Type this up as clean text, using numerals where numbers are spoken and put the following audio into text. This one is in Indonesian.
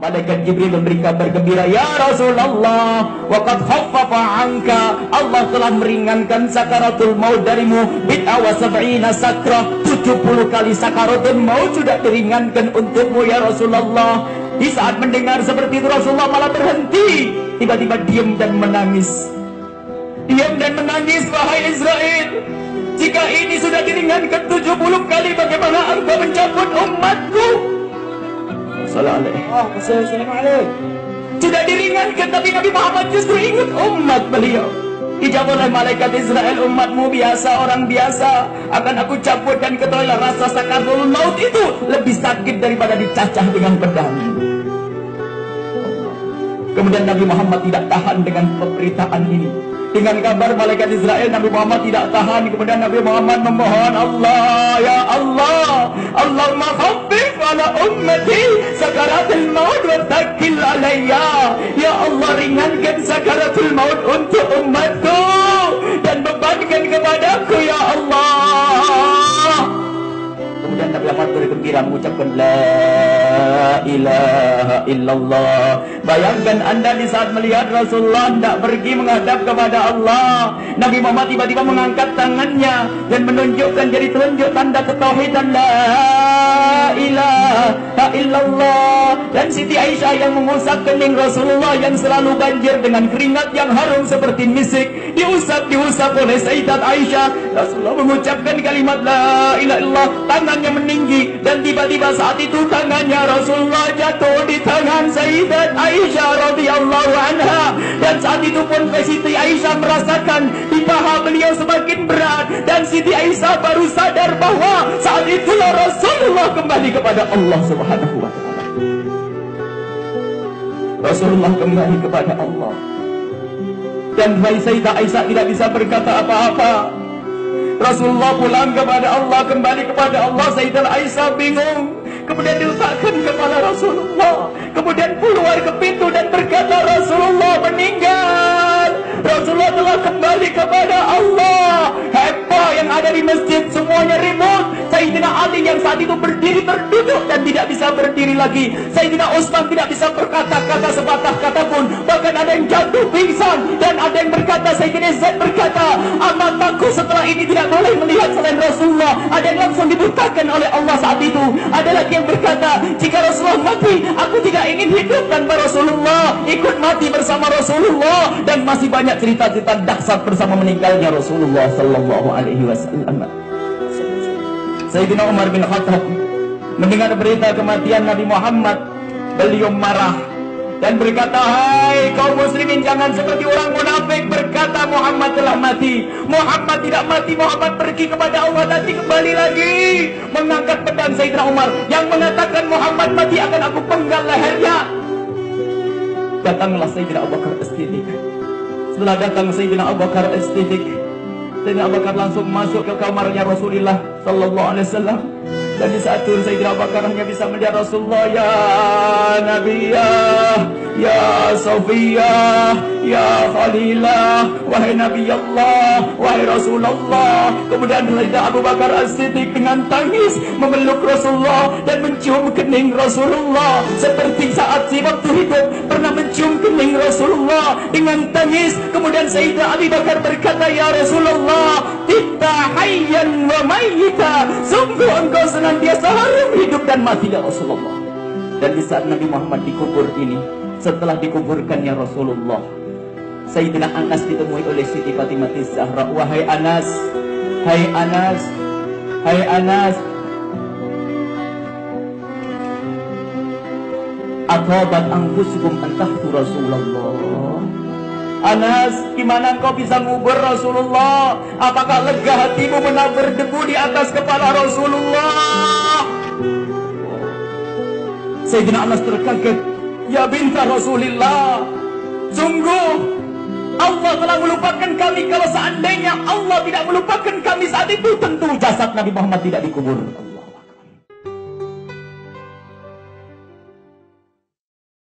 Malaikat Jibril memberi kabar gembira, ya Rasulullah, waqad khaffafa anka, Allah telah meringankan sakaratul maut darimu, bid'a wa sab'ina sakrah, 70 kali sakaratul maut sudah diringankan untukmu ya Rasulullah. Di saat mendengar seperti itu Rasulullah malah berhenti, tiba-tiba diam dan menangis. Diam dan menangis, wahai Israel. Jika ini sudah diringankan 70 kali, bagaimana engkau mencabut umatku? Assalamualaikum. Sudah diringankan, tapi Nabi Muhammad justru ingat umat beliau. Dijawab oleh malaikat Israel, umatmu biasa, orang biasa, akan aku cabut dan ketahuilah rasa sakaratul maut itu lebih sakit daripada dicacah dengan pedang. Kemudian Nabi Muhammad tidak tahan dengan pemberitaan ini. Dengan kabar malaikat Israel, Nabi Muhammad tidak tahan. Kemudian Nabi Muhammad memohon, Allah, ya Allah, Allahumma khaffif ala ummati sakaratul maut wa taqil alayya. Ya Allah, ringankan sakaratul maut untuk umatku dan bebankan kepadaku ya Allah. Kemudian Nabi Muhammad bergembira mengucapkan la ilaha illallah. Bayangkan Anda di saat melihat Rasulullah tidak pergi menghadap kepada Allah, Nabi Muhammad tiba-tiba mengangkat tangannya dan menunjukkan jari telunjuk tanda ketauhidan la ilaha illallah. Dan Siti Aisyah yang mengusap kening Rasulullah yang selalu banjir dengan keringat yang harum seperti misik, diusap oleh Sayyidat Aisyah. Rasulullah mengucapkan kalimat la ilaha illallah, tangannya meninggi, dan tiba-tiba saat itu tangannya Rasulullah jatuh di tangan Sayyidat Aisyah radhiyallahu anha. Dan saat itu pun Siti Aisyah merasakan di paha beliau semakin berat, dan Siti Aisyah baru sadar bahwa saat itulah Rasulullah kembali kepada Allah Subhanahu wa ta'ala. Rasulullah kembali kepada Allah, dan Sayyidah Aisyah tidak bisa berkata apa-apa. Rasulullah pulang kepada Allah, kembali kepada Allah. Sayyidah Aisyah bingung. Kemudian diletakkan kepala Rasulullah, kemudian keluar ke pintu dan berkata, Rasulullah meninggal. Rasulullah telah kembali kepada Allah. Heboh yang ada di masjid, semuanya ribut. Sayyidina Ali yang saat itu berdiri terduduk dan tidak bisa berdiri lagi. Sayyidina Utsman tidak bisa berkata-kata sepatah kata pun. Bahkan ada yang jatuh pingsan, dan ada yang berkata, Sayyidina Zaid berkata, mataku setelah ini tidak boleh melihat selain Rasulullah. Ada yang langsung dibutakan oleh Allah saat itu. Ada lagi yang berkata, jika Rasulullah mati, aku tidak ingin hidup tanpa Rasulullah, ikut mati bersama Rasulullah. Dan masih banyak cerita-cerita dahsyat bersama meninggalnya Rasulullah sallallahu alaihi wasallam. Sayyidina Umar bin Khattab mendengar berita kematian Nabi Muhammad, beliau marah dan berkata, hai kaum muslimin, jangan seperti orang munafik berkata Muhammad telah mati. Muhammad tidak mati, Muhammad pergi kepada Allah, nanti kembali lagi. Mengangkat pedang Sayyidina Umar yang mengatakan Muhammad mati akan aku penggal lehernya. Datanglah Sayyidina Abu Bakar As-Siddiq. Setelah datang Sayyidina Abu Bakar As-Siddiq, Sayyidina Abu Bakar langsung masuk ke kamarnya Rasulullah sallallahu alaihi wasallam. Dan di saat itu Sayyidina Abu Bakar hanya bisa melihat Rasulullah, ya Nabi, ya Sofiyah, ya Khalilah, wahai Nabi Allah, wahai Rasulullah. Kemudian Sayyidina Abu Bakar As-Siddiq dengan tangis memeluk Rasulullah dan mencium kening Rasulullah, seperti saat si waktu hidup pernah mencium kening Rasulullah dengan tangis. Kemudian Sayyidina Abu Bakar berkata, ya Rasulullah, kita hayyan wa mayyita, sungguh engkau senantiasa harum hidup dan mati ya Rasulullah. Dan di saat Nabi Muhammad dikubur ini, setelah dikuburkannya Rasulullah, Sayyidina Anas ditemui oleh Siti Fatimah Zahra. Wahai Anas, hai Anas, hai Anas, atabat anfusukum antahtu Rasulullah. Anas, gimana kau bisa ngubur Rasulullah? Apakah lega hatimu menabur debu di atas kepala Rasulullah? Sayyidina Anas terkaget. Ya binta Rasulillah, sungguh Allah telah melupakan kami. Kalau seandainya Allah tidak melupakan kami saat itu, tentu jasad Nabi Muhammad tidak dikubur.